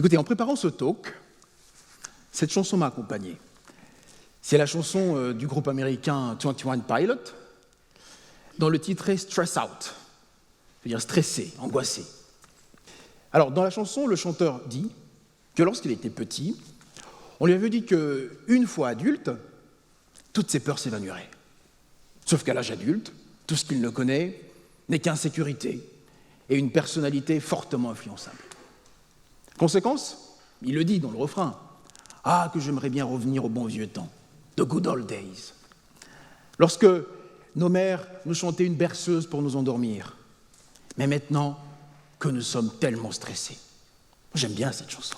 Écoutez, en préparant ce talk, cette chanson m'a accompagné. C'est la chanson du groupe américain 21 Pilot, dont le titre est Stress Out, c'est-à-dire stressé, angoissé. Alors, dans la chanson, le chanteur dit que lorsqu'il était petit, on lui avait dit qu'une fois adulte, toutes ses peurs s'évanouiraient. Sauf qu'à l'âge adulte, tout ce qu'il ne connaît n'est qu'insécurité et une personnalité fortement influençable. Conséquence, il le dit dans le refrain, « Ah, que j'aimerais bien revenir au bon vieux temps, the good old days. » Lorsque nos mères nous chantaient une berceuse pour nous endormir, mais maintenant que nous sommes tellement stressés. J'aime bien cette chanson.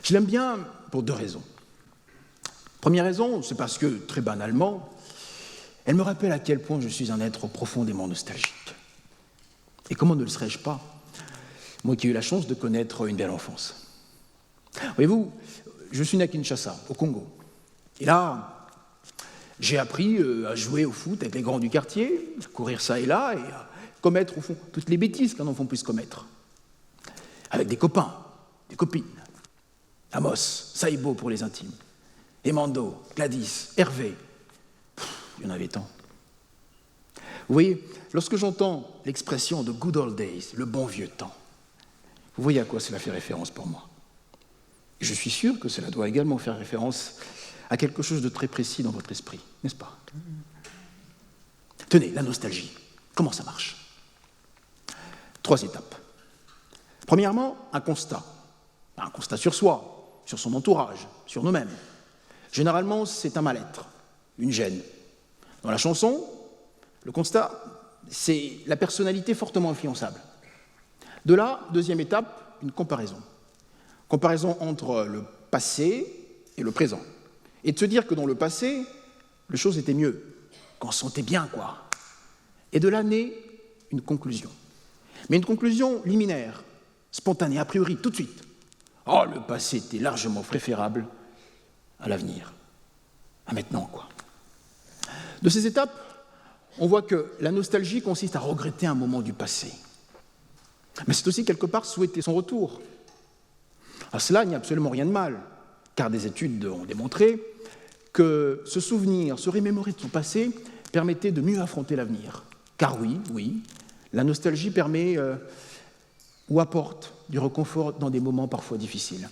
Je l'aime bien pour deux raisons. Première raison, c'est parce que, très banalement, elle me rappelle à quel point je suis un être profondément nostalgique. Et comment ne le serais-je pas, moi qui ai eu la chance de connaître une belle enfance. Voyez-vous, je suis né à Kinshasa, au Congo. Et là, j'ai appris à jouer au foot avec les grands du quartier, à courir ça et là, et à commettre, au fond, toutes les bêtises qu'un enfant puisse commettre. Avec des copains, des copines. Amos, Saïbo pour les intimes. Emando, Gladys, Hervé. Il y en avait tant. Vous voyez, lorsque j'entends l'expression « the good old days », le bon vieux temps, vous voyez à quoi cela fait référence pour moi. Et je suis sûr que cela doit également faire référence à quelque chose de très précis dans votre esprit, n'est-ce pas? Tenez, la nostalgie, comment ça marche? 3 étapes. Premièrement, un constat sur soi, sur son entourage, sur nous-mêmes. Généralement, c'est un mal-être, une gêne. Dans la chanson, le constat, c'est la personnalité fortement influençable. De là, deuxième étape, une comparaison. Comparaison entre le passé et le présent. Et de se dire que dans le passé, les choses étaient mieux, qu'on se sentait bien, quoi. Et de là naît une conclusion. Mais une conclusion liminaire, spontanée, a priori, tout de suite. Oh, le passé était largement préférable à l'avenir, à maintenant, quoi. De ces étapes, on voit que la nostalgie consiste à regretter un moment du passé. Mais c'est aussi quelque part souhaiter son retour. À cela, il n'y a absolument rien de mal, car des études ont démontré que se souvenir, se remémorer de son passé permettait de mieux affronter l'avenir. Car oui, la nostalgie permet ou apporte du réconfort dans des moments parfois difficiles.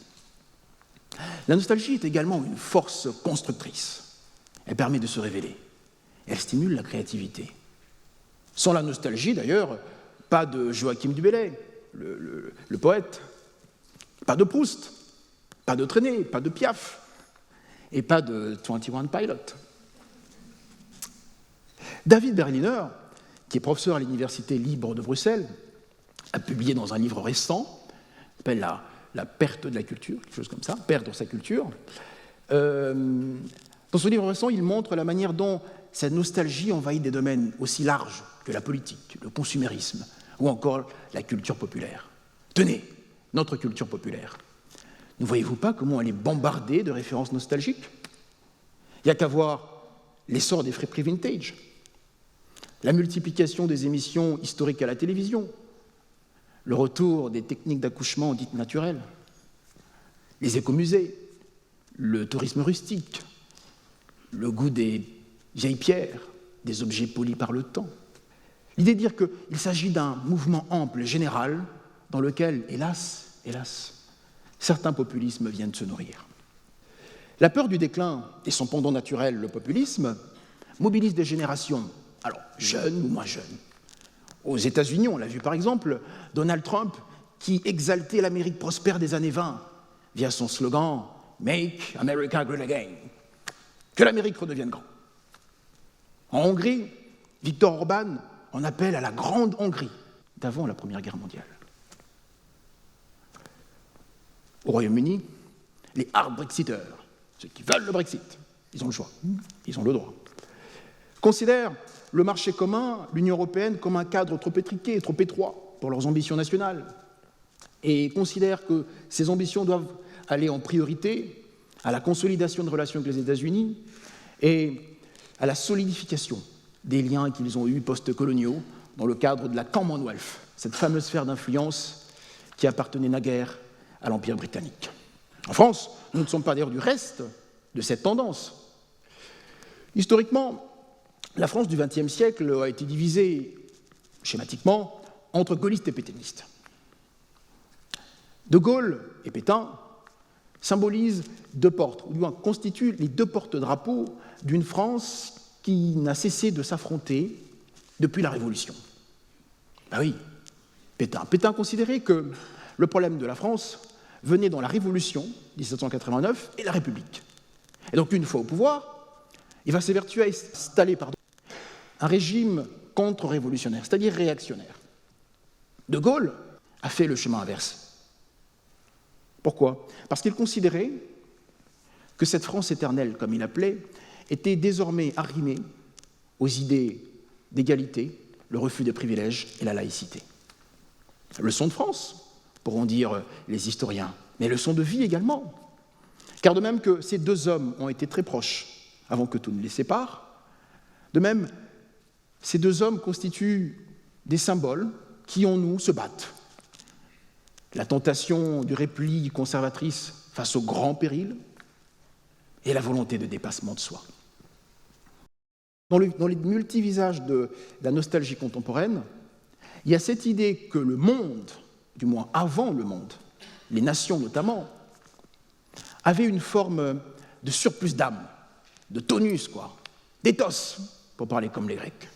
La nostalgie est également une force constructrice. Elle permet de se révéler. Elle stimule la créativité. Sans la nostalgie, d'ailleurs, pas de Joachim du Bellay, le poète, pas de Proust, pas de Trenet, pas de Piaf, et pas de 21 Pilot. David Berliner, qui est professeur à l'Université libre de Bruxelles, a publié dans un livre récent, qui s'appelle La perte de la culture, quelque chose comme ça, Perdre sa culture. Dans ce livre récent, il montre la manière dont cette nostalgie envahit des domaines aussi larges que la politique, le consumérisme ou encore la culture populaire. Tenez, notre culture populaire. Ne voyez-vous pas comment elle est bombardée de références nostalgiques? Il n'y a qu'à voir l'essor des friperies vintage, la multiplication des émissions historiques à la télévision, le retour des techniques d'accouchement dites naturelles, les écomusées, le tourisme rustique, le goût des vieilles pierres, des objets polis par le temps. L'idée de dire qu'il s'agit d'un mouvement ample et général dans lequel, hélas, certains populismes viennent se nourrir. La peur du déclin et son pendant naturel, le populisme, mobilisent des générations, alors jeunes ou moins jeunes. Aux États-Unis, on l'a vu par exemple, Donald Trump qui exaltait l'Amérique prospère des années 20 via son slogan « Make America Great Again », que l'Amérique redevienne grande. En Hongrie, Viktor Orban en appelle à la grande Hongrie d'avant la Première Guerre mondiale. Au Royaume-Uni, les hard Brexiteurs, ceux qui veulent le Brexit, ils ont le choix, ils ont le droit, considèrent le marché commun, l'Union européenne, comme un cadre trop étriqué, trop étroit pour leurs ambitions nationales, et considèrent que ces ambitions doivent aller en priorité à la consolidation de relations avec les États-Unis et à la solidification des liens qu'ils ont eus post-coloniaux dans le cadre de la Commonwealth, cette fameuse sphère d'influence qui appartenait naguère à l'Empire britannique. En France, nous ne sommes pas d'ailleurs du reste de cette tendance. Historiquement, la France du XXe siècle a été divisée, schématiquement, entre gaullistes et pétainistes. De Gaulle et Pétain symbolisent deux portes, ou du moins constituent les deux porte-drapeaux d'une France qui n'a cessé de s'affronter depuis la Révolution. Ben oui, Pétain considérait que le problème de la France venait dans la Révolution 1789 et la République. Et donc, une fois au pouvoir, il va s'évertuer à installer un régime contre-révolutionnaire, c'est-à-dire réactionnaire. De Gaulle a fait le chemin inverse. Pourquoi ? Parce qu'il considérait que cette France éternelle, comme il l'appelait, était désormais arrimée aux idées d'égalité, le refus des privilèges et la laïcité. Leçon de France, pourront dire les historiens, mais leçon de vie également. Car de même que ces deux hommes ont été très proches avant que tout ne les sépare, de même, ces deux hommes constituent des symboles qui, en nous, se battent. La tentation du repli conservatrice face au grand péril et la volonté de dépassement de soi. Dans les multivisages de la nostalgie contemporaine, il y a cette idée que le monde, du moins avant le monde, les nations notamment, avaient une forme de surplus d'âme, de tonus, d'éthos, pour parler comme les Grecs.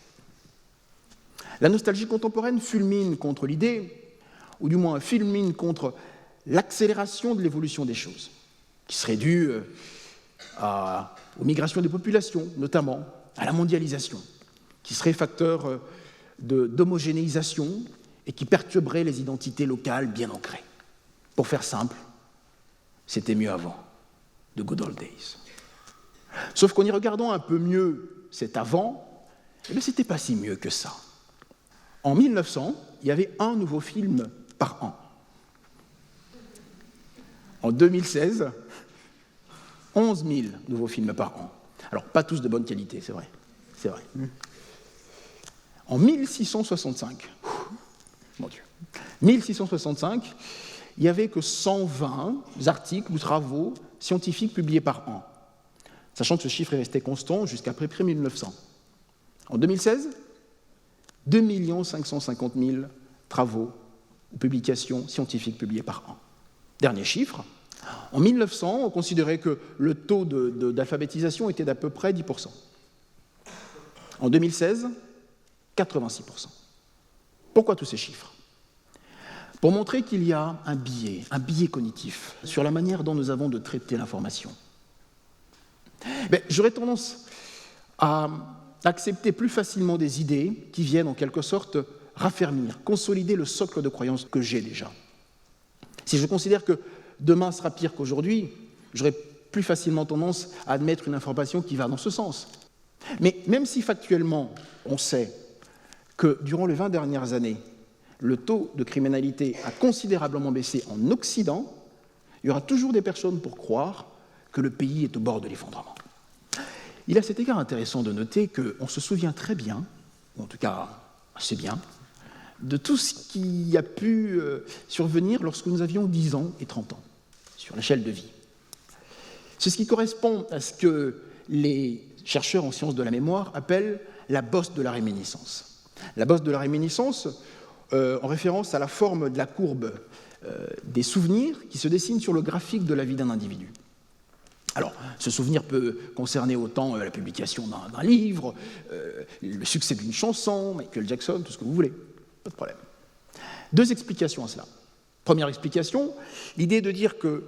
La nostalgie contemporaine fulmine contre l'idée, ou du moins fulmine contre l'accélération de l'évolution des choses, qui serait due aux migrations des populations, notamment à la mondialisation, qui serait facteur d'homogénéisation et qui perturberait les identités locales bien ancrées. Pour faire simple, c'était mieux avant, the good old days. Sauf qu'en y regardant un peu mieux cet avant, c'était pas si mieux que ça. En 1900, il y avait un nouveau film par an. En 2016, 11 000 nouveaux films par an. Alors, pas tous de bonne qualité, c'est vrai. En 1665, mon Dieu, 1665, il n'y avait que 120 articles ou travaux scientifiques publiés par an, sachant que ce chiffre est resté constant jusqu'à peu près 1900. En 2016, 2 550 000 travaux ou publications scientifiques publiées par an. Dernier chiffre, en 1900, on considérait que le taux d'alphabétisation était d'à peu près 10%. En 2016, 86%. Pourquoi tous ces chiffres ? Pour montrer qu'il y a un biais cognitif sur la manière dont nous avons de traiter l'information. J'aurais tendance à accepter plus facilement des idées qui viennent en quelque sorte raffermir, consolider le socle de croyances que j'ai déjà. Si je considère que demain sera pire qu'aujourd'hui, j'aurais plus facilement tendance à admettre une information qui va dans ce sens. Mais même si factuellement on sait que durant les 20 dernières années, le taux de criminalité a considérablement baissé en Occident, il y aura toujours des personnes pour croire que le pays est au bord de l'effondrement. Il est à cet égard intéressant de noter qu'on se souvient très bien, ou en tout cas assez bien, de tout ce qui a pu survenir lorsque nous avions 10 ans et 30 ans, sur l'échelle de vie. C'est ce qui correspond à ce que les chercheurs en sciences de la mémoire appellent la bosse de la réminiscence. La bosse de la réminiscence, en référence à la forme de la courbe des souvenirs qui se dessinent sur le graphique de la vie d'un individu. Alors, ce souvenir peut concerner autant la publication d'un livre, le succès d'une chanson, Michael Jackson, tout ce que vous voulez, pas de problème. Deux explications à cela. Première explication, l'idée de dire que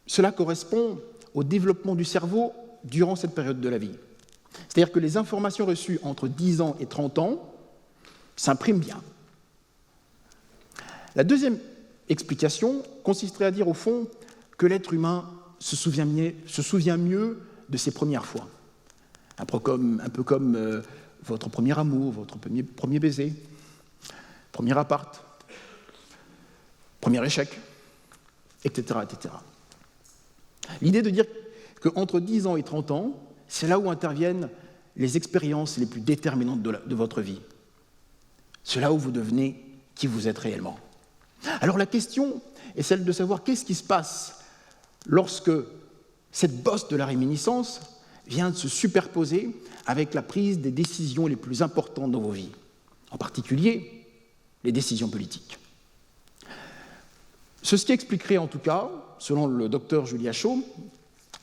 cela correspond au développement du cerveau durant cette période de la vie. C'est-à-dire que les informations reçues entre 10 ans et 30 ans s'impriment bien. La deuxième explication consisterait à dire au fond que l'être humain se souvient mieux de ses premières fois. Un peu comme votre premier amour, votre premier baiser, premier appart, premier échec, etc., etc. L'idée de dire qu'entre 10 ans et 30 ans, c'est là où interviennent les expériences les plus déterminantes de votre vie. C'est là où vous devenez qui vous êtes réellement. Alors la question est celle de savoir qu'est-ce qui se passe lorsque cette bosse de la réminiscence vient de se superposer avec la prise des décisions les plus importantes dans vos vies, en particulier les décisions politiques. Ceci expliquerait en tout cas, selon le docteur Julia Shaw,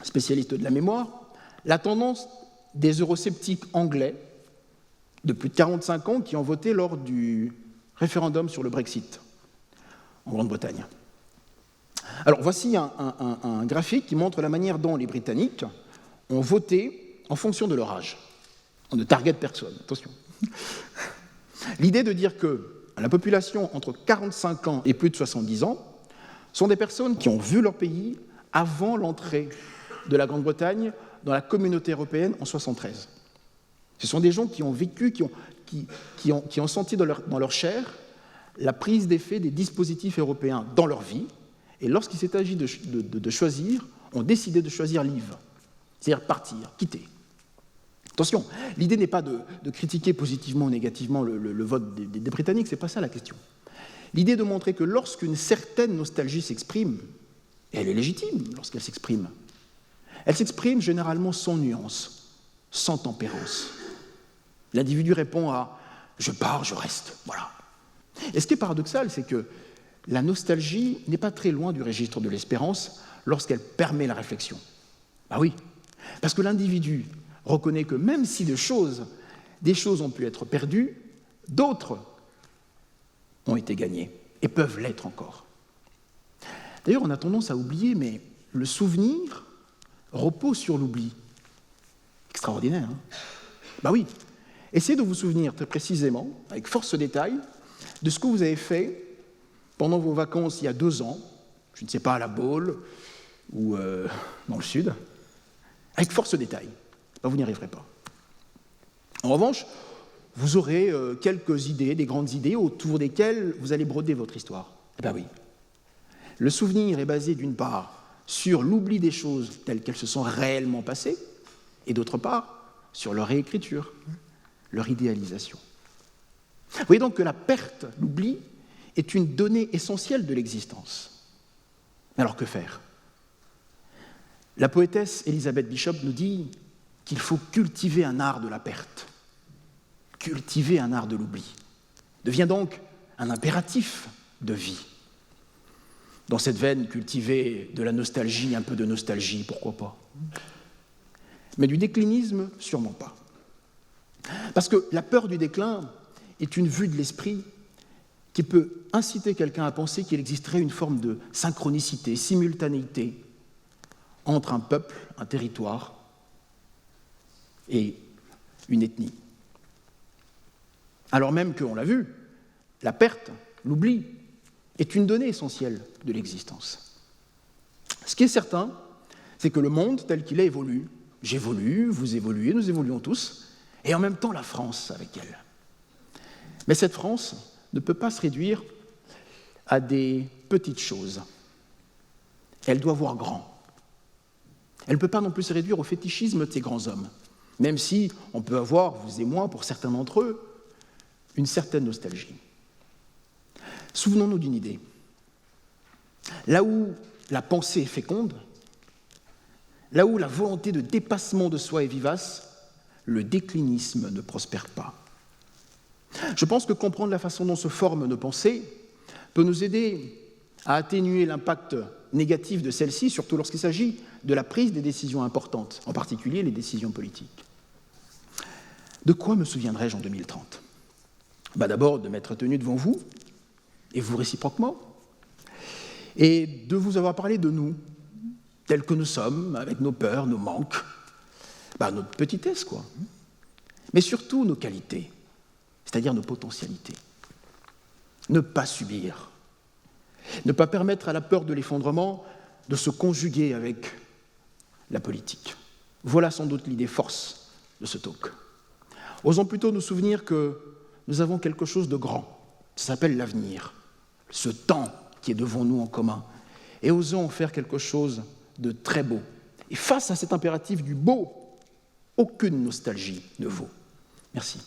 spécialiste de la mémoire, la tendance des eurosceptiques anglais de plus de 45 ans qui ont voté lors du référendum sur le Brexit en Grande-Bretagne. Alors voici un graphique qui montre la manière dont les Britanniques ont voté en fonction de leur âge. On ne target personne, attention. L'idée de dire que la population entre 45 ans et plus de 70 ans sont des personnes qui ont vu leur pays avant l'entrée de la Grande-Bretagne dans la communauté européenne en 1973. Ce sont des gens qui ont vécu, qui ont senti dans leur chair la prise d'effet des dispositifs européens dans leur vie, et lorsqu'il s'est agi de choisir, ont décidé de choisir leave, c'est-à-dire partir, quitter. Attention, l'idée n'est pas de critiquer positivement ou négativement le vote des Britanniques, ce n'est pas ça la question. L'idée est de montrer que lorsqu'une certaine nostalgie s'exprime, et elle est légitime lorsqu'elle s'exprime, elle s'exprime généralement sans nuance, sans tempérance. L'individu répond à « je pars, je reste », voilà. Et ce qui est paradoxal, c'est que la nostalgie n'est pas très loin du registre de l'espérance lorsqu'elle permet la réflexion. Ben oui, parce que l'individu reconnaît que même si des choses ont pu être perdues, d'autres ont été gagnées et peuvent l'être encore. D'ailleurs, on a tendance à oublier, mais le souvenir repose sur l'oubli. Extraordinaire, hein ? Ben oui. Essayez de vous souvenir très précisément, avec force détail, de ce que vous avez fait pendant vos vacances il y a 2 ans, je ne sais pas, à la Baule ou dans le Sud, avec force détail. Ben, vous n'y arriverez pas. En revanche, vous aurez quelques idées, des grandes idées autour desquelles vous allez broder votre histoire. Eh bien oui. Le souvenir est basé d'une part sur l'oubli des choses telles qu'elles se sont réellement passées, et d'autre part sur leur réécriture, leur idéalisation. Vous voyez donc que la perte, l'oubli, est une donnée essentielle de l'existence. Alors que faire ? La poétesse Elizabeth Bishop nous dit qu'il faut cultiver un art de la perte, cultiver un art de l'oubli. Devient donc un impératif de vie. Dans cette veine, cultiver de la nostalgie, un peu de nostalgie, pourquoi pas ? Mais du déclinisme, sûrement pas. Parce que la peur du déclin est une vue de l'esprit qui peut inciter quelqu'un à penser qu'il existerait une forme de synchronicité, simultanéité entre un peuple, un territoire et une ethnie. Alors même qu'on l'a vu, la perte, l'oubli, est une donnée essentielle de l'existence. Ce qui est certain, c'est que le monde tel qu'il est évolue. J'évolue, vous évoluez, nous évoluons tous, et en même temps la France avec elle. Mais cette France ne peut pas se réduire à des petites choses. Elle doit voir grand. Elle ne peut pas non plus se réduire au fétichisme de ces grands hommes, même si on peut avoir, vous et moi, pour certains d'entre eux, une certaine nostalgie. Souvenons-nous d'une idée. Là où la pensée est féconde, là où la volonté de dépassement de soi est vivace, le déclinisme ne prospère pas. Je pense que comprendre la façon dont se forment nos pensées peut nous aider à atténuer l'impact négatif de celles-ci, surtout lorsqu'il s'agit de la prise des décisions importantes, en particulier les décisions politiques. De quoi me souviendrai-je en 2030 ? D'abord, de m'être tenu devant vous, et vous réciproquement, et de vous avoir parlé de nous, tels que nous sommes, avec nos peurs, nos manques, notre petitesse, quoi. Mais surtout nos qualités, c'est-à-dire nos potentialités. Ne pas subir, ne pas permettre à la peur de l'effondrement de se conjuguer avec la politique. Voilà sans doute l'idée force de ce talk. Osons plutôt nous souvenir que nous avons quelque chose de grand, ça s'appelle l'avenir, ce temps qui est devant nous en commun, et osons en faire quelque chose de très beau. Et face à cet impératif du beau, aucune nostalgie ne vaut. Merci.